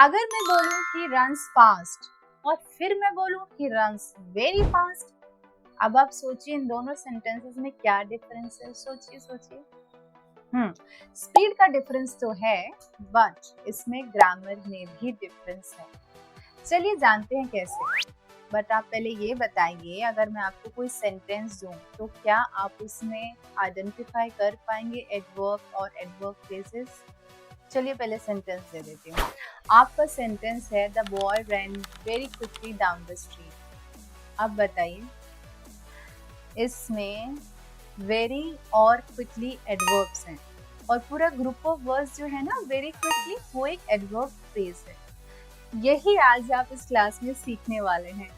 अगर मैं बोलूं ही रन्स फास्ट और फिर मैं बोलूं ही रन्स वेरी फास्ट, अब आप सोचिए इन दोनों सेंटेंसेस में क्या डिफरेंस है। सोचिए सोचिए। स्पीड का डिफरेंस तो है, बट इसमें ग्रामर में भी डिफरेंस है। चलिए जानते हैं कैसे। बट आप पहले ये बताइए, अगर मैं आपको कोई सेंटेंस दूं तो क्या आप उसमें आइडेंटिफाई कर पाएंगे एडवर्ब और एडवर्ब फ्रेजेस? चलिए पहले सेंटेंस दे देती हूँ। आपका सेंटेंस है the boy rain very quickly down the street. अब बताइए, इसमें वेरी और क्विकली एडवर्ब्स हैं और पूरा ग्रुप ऑफ वर्ड्स जो है ना वेरी क्विकली, वो एक एडवर्ब फ्रेज है। यही आज आप इस क्लास में सीखने वाले हैं,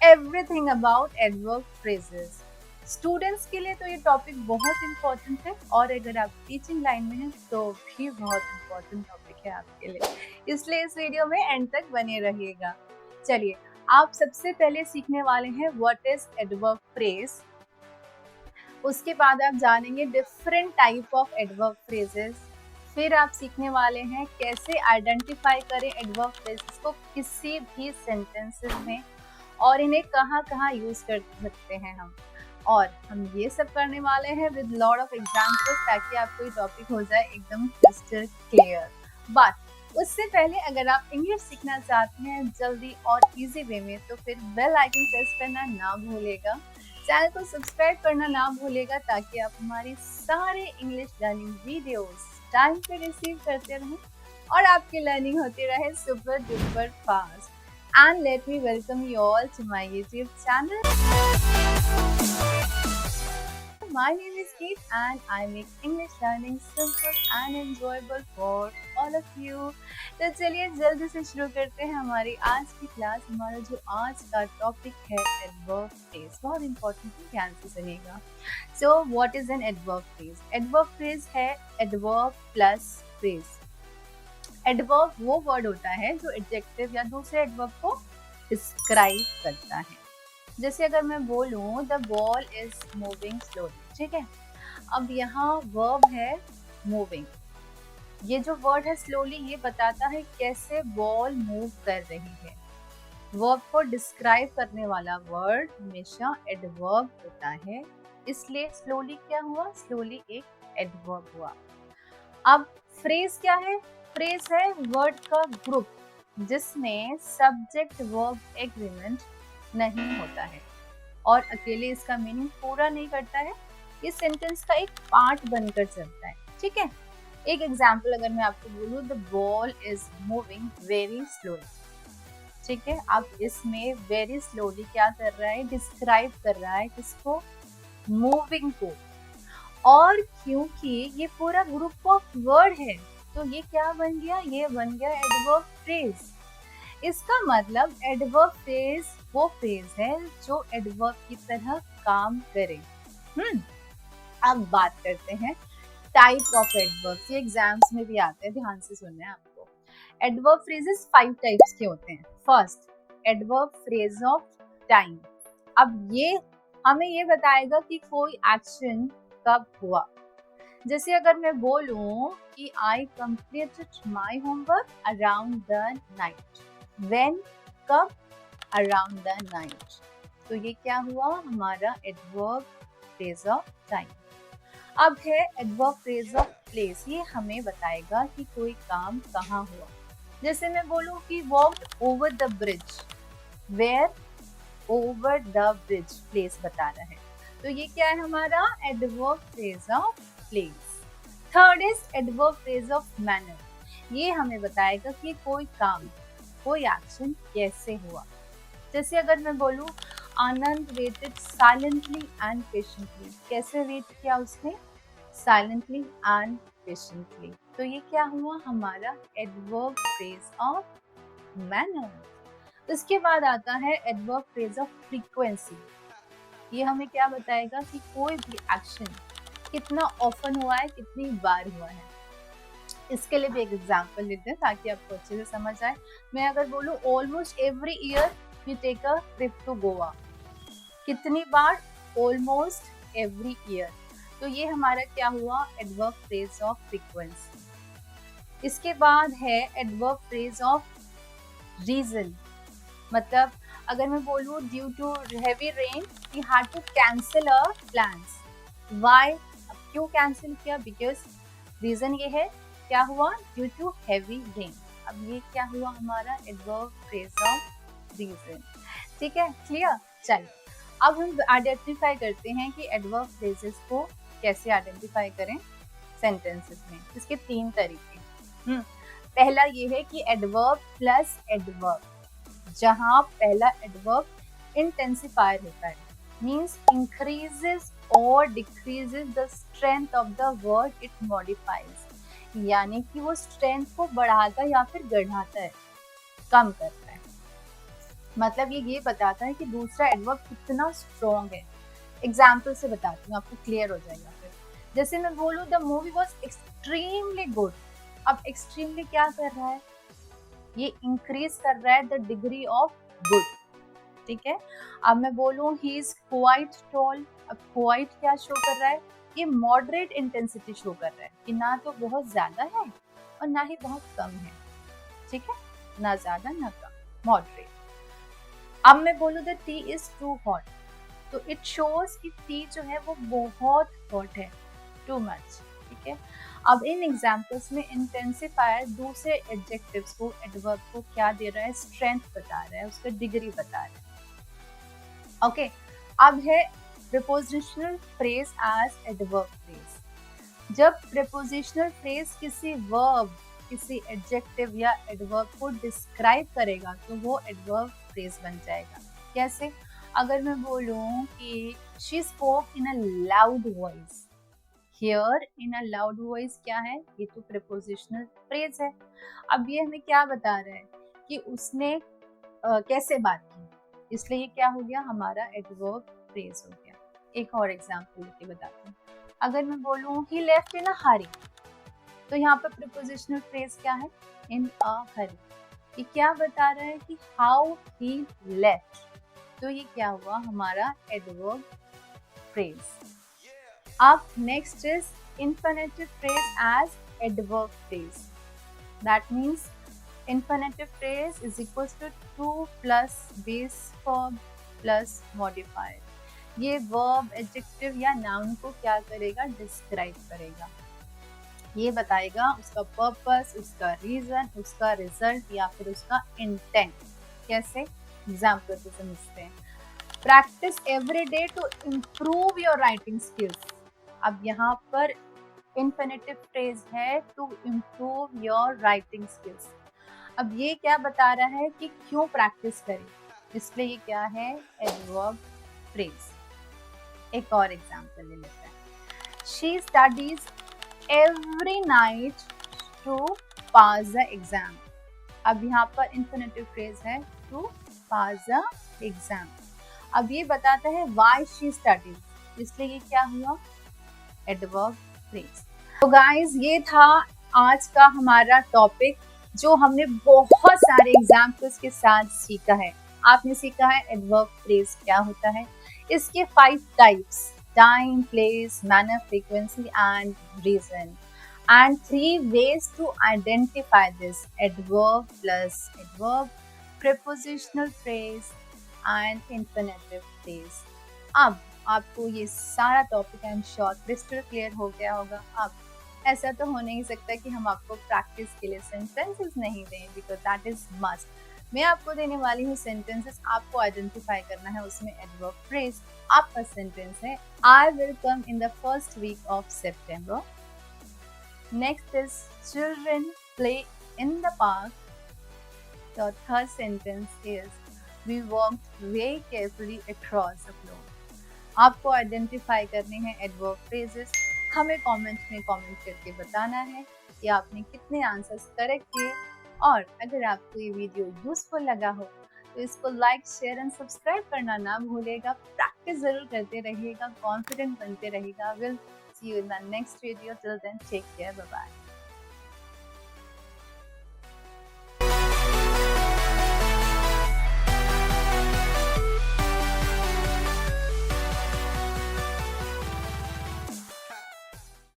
everything about adverb phrases. Students के लिए तो ये टॉपिक बहुत इम्पोर्टेंट है और अगर आप टीचिंग लाइन में हैं तो भी बहुत इम्पोर्टेंट टॉपिक है आपके लिए, इसलिए इस वीडियो में एंड तक बने रहिएगा। चलिए, आप सबसे पहले सीखने वाले हैं व्हाट इज एडवर्ब फ्रेज। उसके बाद आप जानेंगे different type of adverb phrases. फिर आप सीखने वाले हैं कैसे आइडेंटिफाई करें एडवर्ब फ्रेजेस को किसी भी सेंटेंसेस में और इन्हें कहाँ कहाँ यूज कर सकते हैं हम। और हम ये सब करने वाले हैं विद लॉट ऑफ एग्जाम्पल्स, ताकि आपको ये टॉपिक हो जाए एकदम क्रिस्टल क्लियर। बट उससे पहले अगर आप इंग्लिश सीखना चाहते हैं जल्दी और इजी वे में, तो फिर बेल आइकन प्रेस करना ना भूलेगा, चैनल को सब्सक्राइब करना ना भूलेगा, ताकि आप हमारी सारे इंग्लिश लर्निंग वीडियोस टाइम पे रिसीव करते रहें और आपकी लर्निंग होती रहे super duper fast. And let me welcome you all to my YouTube channel. My name is Keith and I make English learning simple and enjoyable for all of you. तो चलिए जल्दी से शुरू करते हैं हमारी आज की क्लास। हमारा जो आज का टॉपिक है एडवर्ब फ्रेज, बहुत इंपॉर्टेंट है, ध्यान से सुनिएगा। So what is an adverb phrase? Adverb phrase है adverb plus phrase। एडवर्ब वो वर्ड होता है जो एडजेक्टिव या दूसरे एडवर्ब को डिस्क्राइब करता है। जैसे अगर मैं बोलूं the ball is moving slowly, ठीक है। अब यहाँ वर्ब है मूविंग। ये जो वर्ड है स्लोली, ये बताता है कैसे बॉल मूव कर रही है। वर्ब को डिस्क्राइब करने वाला वर्ड हमेशा एडवर्ब होता है, इसलिए स्लोली क्या हुआ? स्लोली एक एडवर्ब हुआ। अब फ्रेज क्या है? फ्रेज है वर्ड का ग्रुप जिसमें सब्जेक्ट वर्ब एग्रीमेंट नहीं होता है और अकेले इसका मीनिंग पूरा नहीं करता है, इस सेंटेंस का एक पार्ट बनकर चलता है, ठीक है। एक एग्जांपल अगर मैं आपको बोलूं the ball is moving very slowly, ठीक है। अब इसमें वेरी स्लोली क्या कर रहा है? डिस्क्राइब कर रहा है किसको? मूविंग को। और क्योंकि ये पूरा ग्रुप ऑफ वर्ड है तो ये क्या बन गया? ये बन गया एडवर्ब फ्रेज। इसका मतलब एडवर्ब फ्रेज वो फ्रेज है जो एडवर्ब की तरह काम करे। अब बात करते हैं टाइप ऑफ एडवर्ब्स। ये एग्जाम्स में भी आते हैं, ध्यान से सुनना है आपको। एडवर्ब फ्रेजेस 5 टाइप्स के होते हैं। First, adverb phrase of time. अब ये हमें ये बताएगा कि कोई एक्शन कब हुआ। जैसे अगर मैं बोलूं कि I completed my homework around the night. When, कब? Around the night. तो ये क्या हुआ? हमारा एडवर्ब फ्रेज ऑफ टाइम। अब है एडवर्ब फ्रेज ऑफ प्लेस। ये हमें बताएगा कि कोई काम कहाँ हुआ। जैसे मैं बोलूं कि walked over the bridge. Where? Over the bridge, place बता रहा है। तो ये क्या है? हमारा adverb phrase of place. Third is adverb phrase of manner. ये हमें बताएगा कि कोई काम, कोई एक्शन कैसे हुआ। जैसे अगर मैं बोलूं आनंद वेटेड साइलेंटली एंड पेशेंटली। कैसे वेट किया उसने? Silently and patiently. तो ये क्या हुआ? हमारा एडवर्ब फ्रेज ऑफ मैनर। उसके बाद आता है एडवर्ब फ्रेज ऑफ फ्रीक्वेंसी। ये हमें क्या बताएगा कि कोई भी एक्शन कितना ऑफन हुआ है, कितनी बार हुआ है। इसके लिए भी एक एग्जांपल लेते हैं ताकि आपको अच्छे से समझ आए। मैं अगर बोलूं almost every year we take a trip to Goa. कितनी बार? Almost every year. तो ये हमारा क्या हुआ? Adverb phrase of frequency. इसके बाद है एडवर्ब फ्रेज ऑफ रीजन, मतलब अगर मैं बोलूँ due to heavy rain we had to cancel our plans. Why? अब क्यों कैंसिल किया? बिकॉज रीजन ये है, क्या हुआ? Due to heavy rain. अब ये क्या हुआ? हमारा एडवर्ब फ्रेज ऑफ रीजन। ठीक है, क्लियर? चलिए अब हम आइडेंटिफाई करते हैं कि एडवर्ब फ्रेजेस को कैसे आइडेंटिफाई करें सेंटेंसेस में। इसके 3 तरीके। पहला ये है कि एडवर्ब प्लस एडवर्ब, जहां पहला एडवर्ब इंटेंसिफायर होता है, मींस इंक्रीजेस और decreases the strength of the word it modifies, यानी कि वो स्ट्रेंथ को बढ़ाता है या फिर बढ़ाता है, कम करता है। मतलब ये बताता है कि दूसरा एडवर्ब कितना स्ट्रॉन्ग है। एग्जाम्पल से बताती हूँ, आपको क्लियर हो जाएगा फिर। जैसे मैं बोलूँ the movie was extremely good. अब एक्सट्रीमली क्या कर रहा है? ये इंक्रीज कर रहा है द डिग्री ऑफ गुड। ठीक है, अब मैं बोलूँ ही इज क्वाइट टॉल। अब क्वाइट क्या शो कर रहा है? ये मॉडरेट इंटेंसिटी शो कर रहा है कि ना तो बहुत ज्यादा है और ना ही बहुत कम है। ठीक है, ना ज्यादा ना कम, मॉडरेट। अब मैं बोलूँ the tea is too hot, तो इट शोज कि टी जो है वो बहुत हॉट है, टू मच। ठीक है, अब इन एग्जाम्पल्स में इंटेंसिफायर दूसरे एडजेक्टिव्स को, एडवर्ब को क्या दे रहा है? स्ट्रेंथ बता रहा है, उसका डिग्री बता रहा है। ओके, अब है prepositional phrase as adverb phrase. जब प्रीपोजिशनल फ्रेज किसी वर्ब, किसी एडजेक्टिव या एडवर्ब को डिस्क्राइब करेगा तो वो एडवर्ब फ्रेज बन जाएगा। कैसे? अगर मैं बोलूं कि she spoke in a loud voice, here in a loud voice क्या है? ये तो प्रीपोजिशनल फ्रेज है। अब ये हमें क्या बता रहा है कि उसने कैसे बात की, इसलिए ये क्या हो गया? हमारा एडवर्ब फ्रेज हो गया। एक और एग्जांपल लेके बताती हूँ। अगर मैं बोलूँ ही लेफ्ट इन अ हरी, तो यहाँ पर प्रीपोजिशनल फ्रेज क्या है? इन अ हरी। ये क्या बता रहा है कि हाउ ही लेफ्ट, तो ये क्या हुआ? हमारा एडवर्ब फ्रेज। अब next is infinitive phrase as adverb phrase. That means infinitive phrase is equals to 2 plus base verb plus modifier. ये verb, adjective या noun को क्या करेगा? डिस्क्राइब करेगा। ये बताएगा उसका पर्पस, उसका रीजन, उसका रिजल्ट या फिर उसका इंटेंट। कैसे? एग्जाम्पल से समझते हैं। Practice every day to improve your writing skills. अब यहाँ पर इन्फिनिटिव फ्रेज है to improve your writing skills. अब ये क्या बता रहा है कि क्यों प्रैक्टिस करें, इसलिए ये क्या है? Adverb phrase. एक और एग्जांपल ले लेते हैं। She studies every night to pass the exam. अब यहाँ पर इन्फिनिटिव फ्रेज है टू पास द एग्जाम। अब ये बताता है व्हाई शी स्टडीज, इसलिए ये क्या हुआ? Adverb phrase. तो गाइस ये था आज का हमारा टॉपिक, जो हमने बहुत सारे एग्जाम्पल्स के साथ सीखा है। आपने सीखा है एडवर्ब फ्रेज क्या होता है, इसके 5 types: time, place, manner, frequency and reason, and 3 ways to identify this: adverb plus adverb, prepositional phrase and infinitive phrase. अब आपको ये सारा topic I am sure crystal clear हो गया होगा। अब ऐसा तो हो नहीं सकता कि हम आपको प्रैक्टिस के लिए सेंटेंसेस नहीं दें, बिकॉज दैट इज मस्ट। मैं आपको देने वाली हूँ सेंटेंसेस, आपको आइडेंटिफाई करना है उसमें एडवर्ब फ्रेज। आपका सेंटेंस है I will come in the first week of September. Next is children play in the park. The third sentence is we walked very carefully across the floor. आपको identify करने हैं adverb phrases. हमें comment में comment करके बताना है कि आपने कितने आंसर्स करेक्ट किए। और अगर आपको ये वीडियो यूजफुल लगा हो तो इसको लाइक, शेयर एंड सब्सक्राइब करना ना भूलेगा। प्रैक्टिस जरूर करते रहिएगा, कॉन्फिडेंट बनते रहिएगा। Will see you in the next video. Till then, take care. Bye bye.